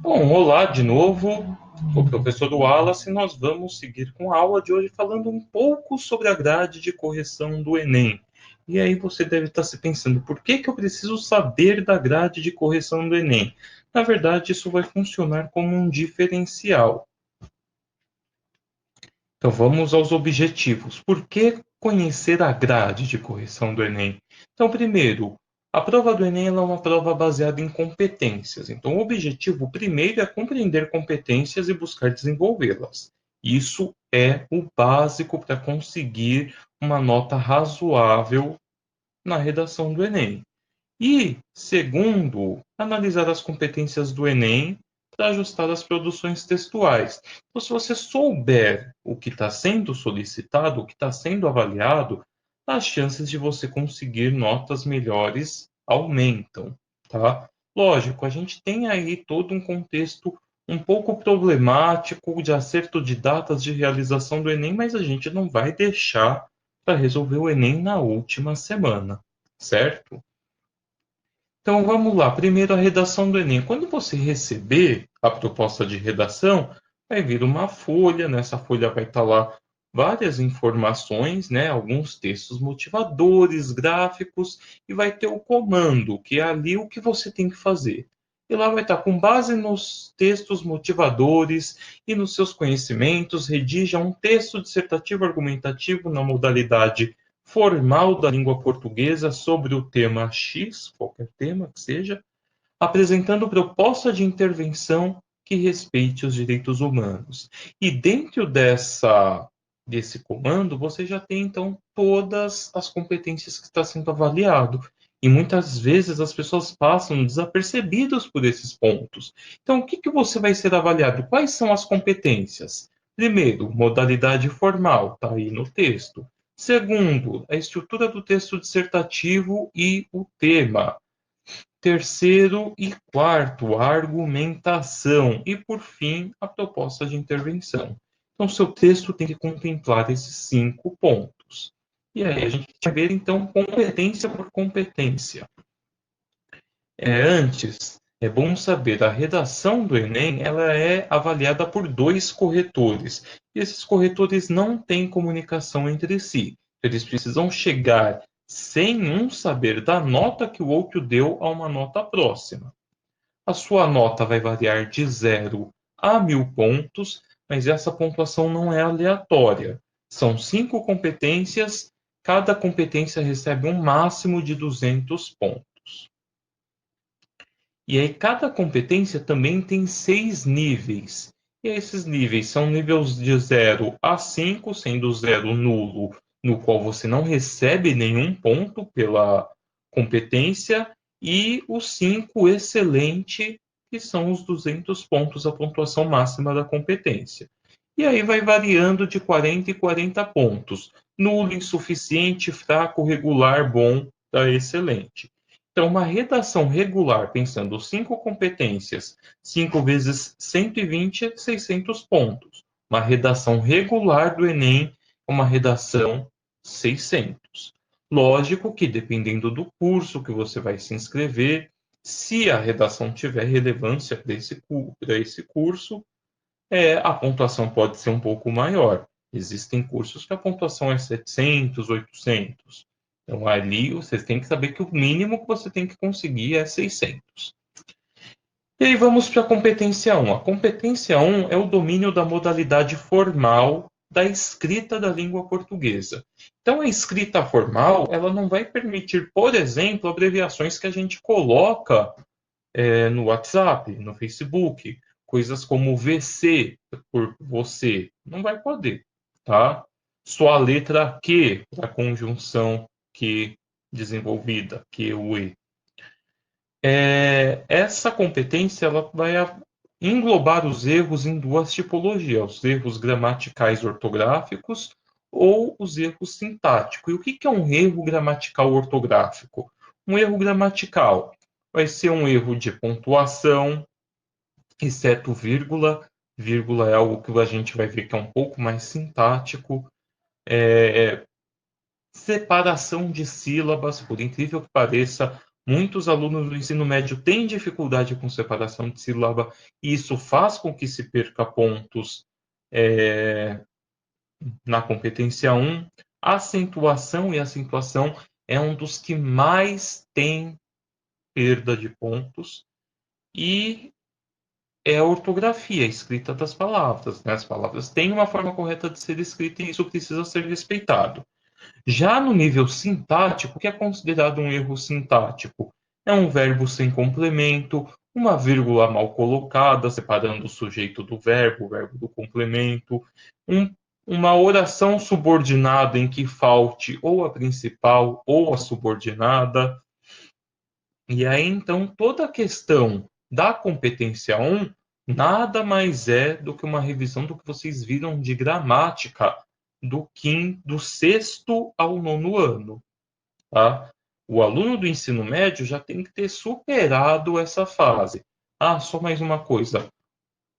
Bom, olá de novo, o professor Wallace, e nós vamos seguir com a aula de hoje falando um pouco sobre a grade de correção do Enem. E aí você deve estar se pensando, por que eu preciso saber da grade de correção do Enem? Na verdade, isso vai funcionar como um diferencial. Então vamos aos objetivos. Por que conhecer a grade de correção do Enem? Então, primeiro, a prova do Enem ela é uma prova baseada em competências. Então, o objetivo primeiro é compreender competências e buscar desenvolvê-las. Isso é o básico para conseguir uma nota razoável na redação do Enem. E, segundo, analisar as competências do Enem para ajustar as produções textuais. Então, se você souber o que está sendo solicitado, o que está sendo avaliado, as chances de você conseguir notas melhores aumentam, tá? Lógico, a gente tem aí todo um contexto um pouco problemático de acerto de datas de realização do Enem, mas a gente não vai deixar para resolver o Enem na última semana, certo? Então vamos lá. Primeiro a redação do Enem. Quando você receber a proposta de redação, vai vir uma folha. Nessa folha vai estar lá várias informações, né? Alguns textos motivadores, gráficos, e vai ter o comando, que é ali o que você tem que fazer. E lá vai estar com base nos textos motivadores e nos seus conhecimentos, redija um texto dissertativo argumentativo na modalidade formal da língua portuguesa sobre o tema X, qualquer tema que seja, apresentando proposta de intervenção que respeite os direitos humanos. E dentro desse comando, você já tem então todas as competências que está sendo avaliado. E muitas vezes as pessoas passam desapercebidas por esses pontos. Então, o que, que você vai ser avaliado? Quais são as competências? Primeiro, modalidade formal, está aí no texto. Segundo, a estrutura do texto dissertativo e o tema. Terceiro e quarto, a argumentação. E, por fim, a proposta de intervenção. Então, seu texto tem que contemplar esses 5 pontos. E aí a gente vai ver, então, competência por competência. Antes, é bom saber, a redação do Enem ela é avaliada por 2 corretores. E esses corretores não têm comunicação entre si. Eles precisam chegar sem um saber da nota que o outro deu a uma nota próxima. A sua nota vai variar de 0 a 1.000 pontos, mas essa pontuação não é aleatória. São 5 competências, cada competência recebe um máximo de 200 pontos. E aí cada competência também tem 6 níveis. E esses níveis são níveis de 0 a 5, sendo 0 nulo, no qual você não recebe nenhum ponto pela competência, e o 5 excelente, que são os 200 pontos, a pontuação máxima da competência. E aí vai variando de 40 e 40 pontos. Nulo, insuficiente, fraco, regular, bom, a excelente. Então, uma redação regular, pensando 5 competências, 5 vezes 120 é 600 pontos. Uma redação regular do Enem é uma redação 600. Lógico que, dependendo do curso que você vai se inscrever, se a redação tiver relevância para esse curso, a pontuação pode ser um pouco maior. Existem cursos que a pontuação é 700, 800. Então, ali você tem que saber que o mínimo que você tem que conseguir é 600. E aí vamos para a competência 1. A competência 1 é o domínio da modalidade formal da escrita da língua portuguesa. Então, a escrita formal, ela não vai permitir, por exemplo, abreviações que a gente coloca no WhatsApp, no Facebook, coisas como VC, por você, não vai poder, tá? Só a letra Q, para a conjunção que desenvolvida, que o E. Essa competência ela vai englobar os erros em 2 tipologias, os erros gramaticais ortográficos ou os erros sintáticos. E o que é um erro gramatical ortográfico? Um erro gramatical vai ser um erro de pontuação, exceto vírgula. Vírgula é algo que a gente vai ver que é um pouco mais sintático. Separação de sílabas, por incrível que pareça, Muitos alunos do ensino médio têm dificuldade com separação de sílaba, e isso faz com que se perca pontos na competência 1. Acentuação e acentuação é um dos que mais tem perda de pontos, e é a ortografia, a escrita das palavras, né? As palavras têm uma forma correta de ser escrita e isso precisa ser respeitado. Já no nível sintático, o que é considerado um erro sintático? É um verbo sem complemento, uma vírgula mal colocada, separando o sujeito do verbo, o verbo do complemento, uma oração subordinada em que falte ou a principal ou a subordinada. E aí, então, toda a questão da competência 1 nada mais é do que uma revisão do que vocês viram de gramática do sexto ao nono ano. Tá? O aluno do ensino médio já tem que ter superado essa fase. Ah, só mais uma coisa.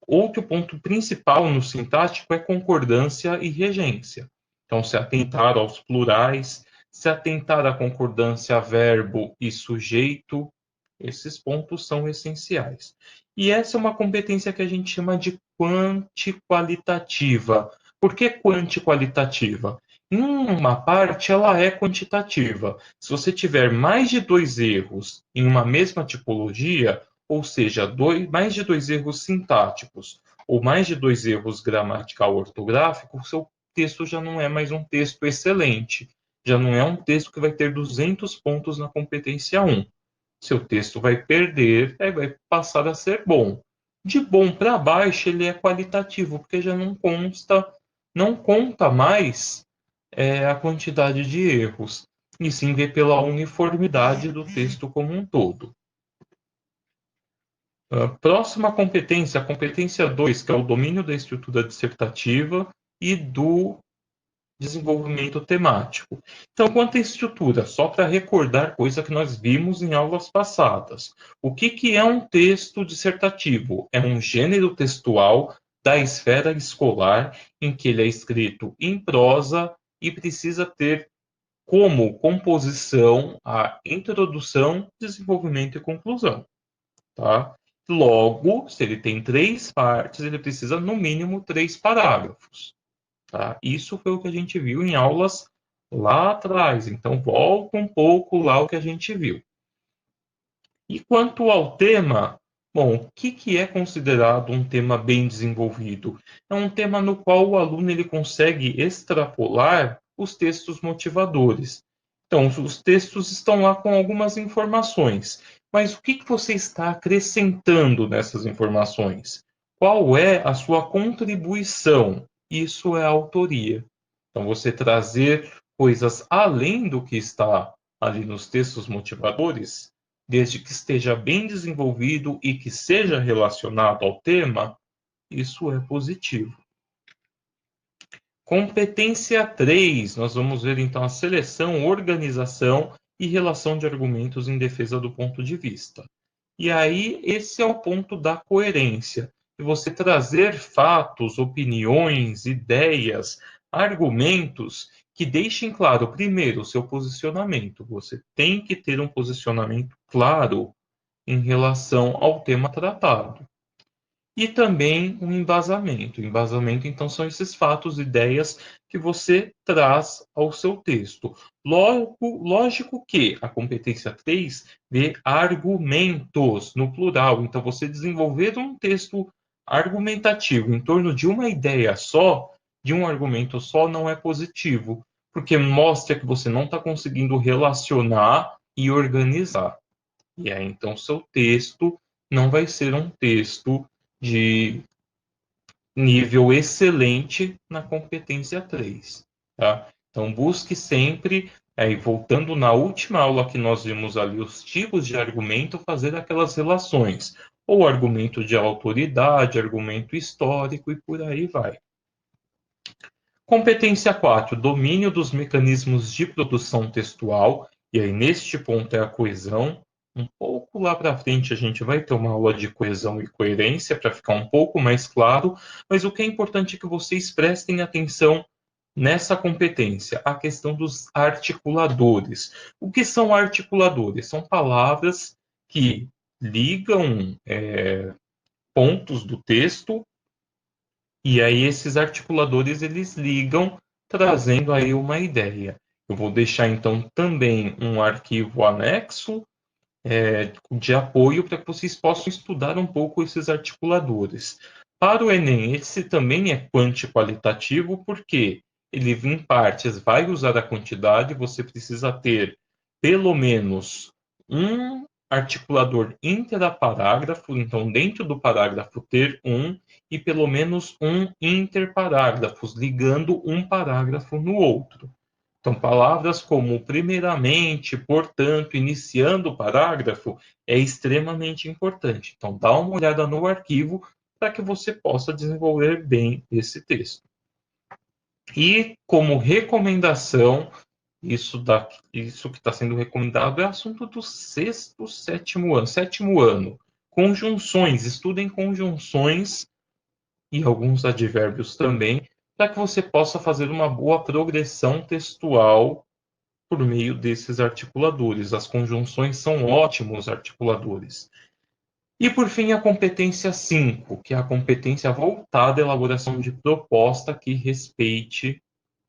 Outro ponto principal no sintático é concordância e regência. Então, se atentar aos plurais, se atentar à concordância verbo e sujeito, esses pontos são essenciais. E essa é uma competência que a gente chama de quantiqualitativa. Por que quantiqualitativa? Em uma parte, ela é quantitativa. Se você tiver mais de 2 erros em uma mesma tipologia, ou seja, mais de 2 erros sintáticos ou mais de 2 erros gramatical ortográfico, o seu texto já não é mais um texto excelente. Já não é um texto que vai ter 200 pontos na competência 1. Seu texto vai perder, aí vai passar a ser bom. De bom para baixo, ele é qualitativo, porque já não conta mais a quantidade de erros, e sim vê pela uniformidade do texto como um todo. Próxima competência, a competência 2, que é o domínio da estrutura dissertativa e do desenvolvimento temático. Então, quanto à estrutura, só para recordar coisa que nós vimos em aulas passadas. O que é um texto dissertativo? É um gênero textual da esfera escolar em que ele é escrito em prosa e precisa ter como composição a introdução, desenvolvimento e conclusão. Tá? Logo, se ele tem 3 partes, ele precisa, no mínimo, 3 parágrafos. Tá? Isso foi o que a gente viu em aulas lá atrás. Então, volta um pouco lá o que a gente viu. E quanto ao tema, bom, o que é considerado um tema bem desenvolvido? É um tema no qual o aluno ele consegue extrapolar os textos motivadores. Então, os textos estão lá com algumas informações, mas o que você está acrescentando nessas informações? Qual é a sua contribuição? Isso é a autoria. Então, você trazer coisas além do que está ali nos textos motivadores, desde que esteja bem desenvolvido e que seja relacionado ao tema, isso é positivo. Competência 3, nós vamos ver então a seleção, organização e relação de argumentos em defesa do ponto de vista. E aí, esse é o ponto da coerência, de você trazer fatos, opiniões, ideias, argumentos que deixem claro, primeiro, o seu posicionamento. Você tem que ter um posicionamento claro em relação ao tema tratado. E também um embasamento. O embasamento, então, são esses fatos, ideias que você traz ao seu texto. Logo, lógico que a competência 3 vê argumentos no plural. Então, você desenvolver um texto argumentativo em torno de uma ideia só, de um argumento só, não é positivo, porque mostra que você não está conseguindo relacionar e organizar. E aí, então, seu texto não vai ser um texto de nível excelente na competência 3. Tá? Então, busque sempre, voltando na última aula que nós vimos ali, os tipos de argumento, fazer aquelas relações. Ou argumento de autoridade, argumento histórico e por aí vai. Competência 4, domínio dos mecanismos de produção textual. E aí, neste ponto, é a coesão. Um pouco lá para frente, a gente vai ter uma aula de coesão e coerência para ficar um pouco mais claro. Mas o que é importante é que vocês prestem atenção nessa competência a questão dos articuladores. O que são articuladores? São palavras que ligam pontos do texto e aí esses articuladores eles ligam, trazendo aí uma ideia. Eu vou deixar então também um arquivo anexo de apoio para que vocês possam estudar um pouco esses articuladores. Para o Enem, esse também é quanti-qualitativo, porque ele, em partes, vai usar a quantidade, você precisa ter pelo menos um articulador intraparágrafo, então dentro do parágrafo ter um, e pelo menos um interparágrafos, ligando um parágrafo no outro. Então, palavras como primeiramente, portanto, iniciando o parágrafo é extremamente importante. Então, dá uma olhada no arquivo para que você possa desenvolver bem esse texto. E, como recomendação, isso que está sendo recomendado é assunto do sexto, sétimo ano. Sétimo ano, conjunções, estudem conjunções e alguns advérbios também, para que você possa fazer uma boa progressão textual por meio desses articuladores. As conjunções são ótimos articuladores. E, por fim, a competência 5, que é a competência voltada à elaboração de proposta que respeite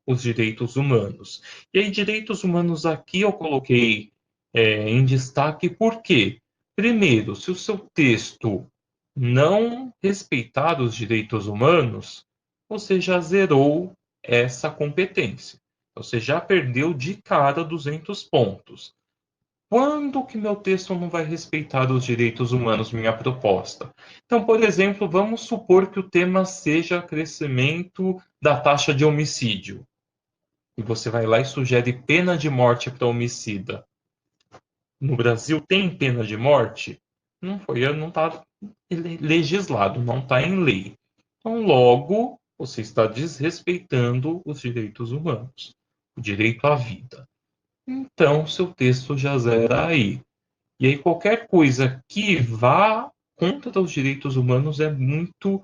os direitos humanos. E aí, direitos humanos aqui eu coloquei em destaque por quê? Primeiro, se o seu texto não respeitar os direitos humanos, você já zerou essa competência. Você já perdeu de cara 200 pontos. Quando que meu texto não vai respeitar os direitos humanos, minha proposta? Então, por exemplo, vamos supor que o tema seja crescimento da taxa de homicídio. E você vai lá e sugere pena de morte para homicida. No Brasil tem pena de morte? Não está legislado, não está em lei. Então, logo, você está desrespeitando os direitos humanos, o direito à vida. Então, seu texto já zera aí. E aí, qualquer coisa que vá contra os direitos humanos é muito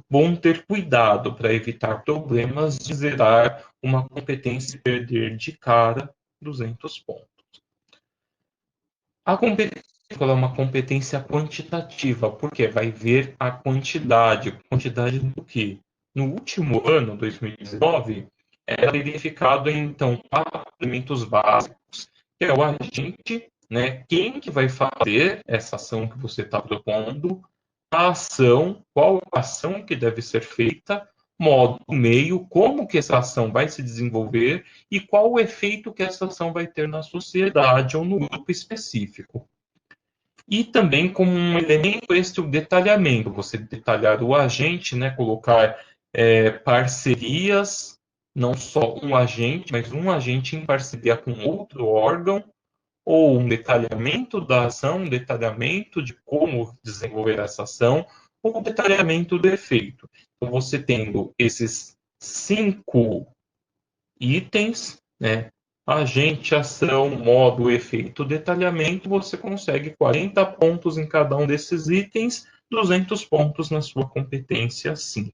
bom ter cuidado para evitar problemas de zerar uma competência e perder de cara 200 pontos. A competência é uma competência quantitativa, porque vai ver a quantidade. Quantidade do quê? No último ano, 2019, era verificado, então, 4 elementos básicos, que é o agente, né? Quem que vai fazer essa ação que você está propondo, a ação, qual a ação que deve ser feita, modo, meio, como que essa ação vai se desenvolver e qual o efeito que essa ação vai ter na sociedade ou no grupo específico. E também como um elemento este o detalhamento, você detalhar o agente, né, colocar parcerias, não só um agente, mas um agente em parceria com outro órgão, ou um detalhamento da ação, um detalhamento de como desenvolver essa ação, ou um detalhamento do efeito. Então, você tendo esses 5 itens, né? Agente, ação, modo, efeito, detalhamento, você consegue 40 pontos em cada um desses itens, 200 pontos na sua competência 5.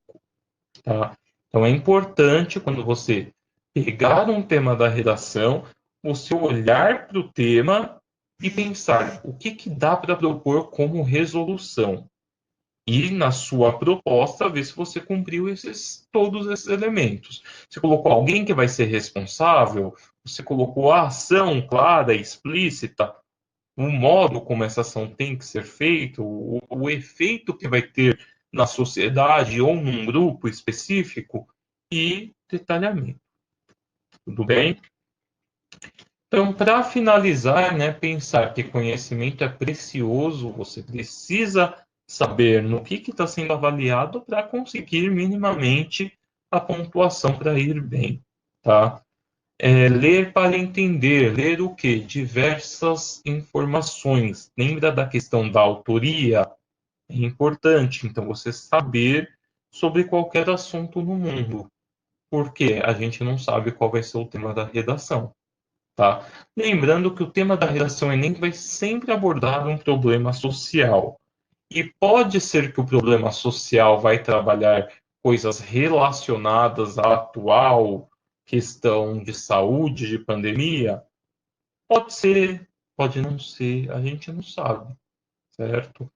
Tá? Então é importante quando você pegar um tema da redação, você olhar para o tema e pensar o que dá para propor como resolução. E na sua proposta, ver se você cumpriu todos esses elementos. Você colocou alguém que vai ser responsável, você colocou a ação clara e explícita, o modo como essa ação tem que ser feita, o efeito que vai ter na sociedade ou num grupo específico e detalhamento. Tudo bem? Então, para finalizar, né, pensar que conhecimento é precioso, você precisa saber no que está sendo avaliado para conseguir minimamente a pontuação para ir bem, tá? Ler para entender, ler o quê? Diversas informações. Lembra da questão da autoria? É importante, então, você saber sobre qualquer assunto no mundo, porque a gente não sabe qual vai ser o tema da redação. Tá? Lembrando que o tema da redação Enem vai sempre abordar um problema social. E pode ser que o problema social vai trabalhar coisas relacionadas à atual questão de saúde, de pandemia? Pode ser, pode não ser, a gente não sabe, certo?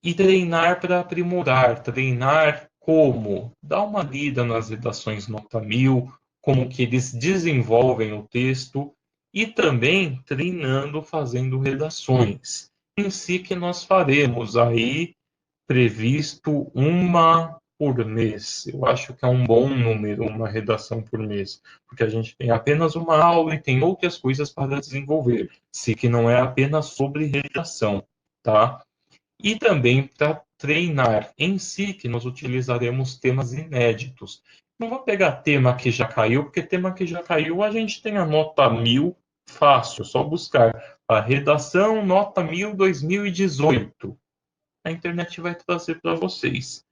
E treinar para aprimorar, treinar como? Dá uma lida nas redações nota 1000, como que eles desenvolvem o texto e também treinando fazendo redações. Em si que nós faremos aí previsto uma por mês. Eu acho que é um bom número, uma redação por mês, porque a gente tem apenas uma aula e tem outras coisas para desenvolver, se que não é apenas sobre redação, tá? E também para treinar em si, que nós utilizaremos temas inéditos. Não vou pegar tema que já caiu, porque tema que já caiu a gente tem a nota 1000 fácil, só buscar a redação nota 1000 2018. A internet vai trazer para vocês.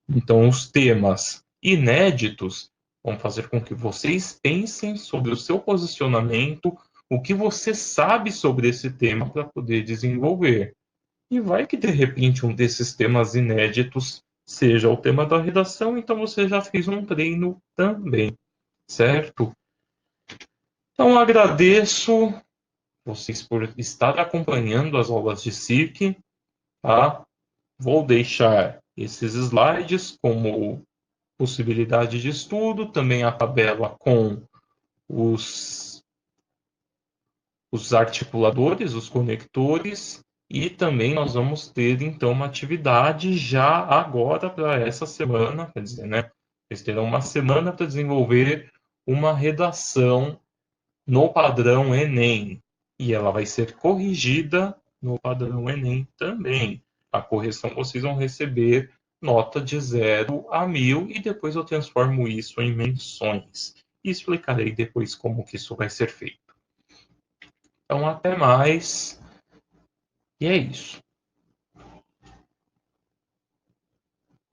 Então, os temas inéditos vão fazer com que vocês pensem sobre o seu posicionamento, o que você sabe sobre esse tema para poder desenvolver. E vai que de repente um desses temas inéditos seja o tema da redação, então você já fez um treino também, certo? Então agradeço vocês por estar acompanhando as aulas de SIC, tá? Vou deixar esses slides como possibilidade de estudo, também a tabela com os, os articuladores, os conectores, e também nós vamos ter, então, uma atividade já agora para essa semana, quer dizer, né? Vocês terão uma semana para desenvolver uma redação no padrão Enem. E ela vai ser corrigida no padrão Enem também. A correção vocês vão receber nota de 0 a 1000 e depois eu transformo isso em menções. E explicarei depois como que isso vai ser feito. Então, até mais. E é isso.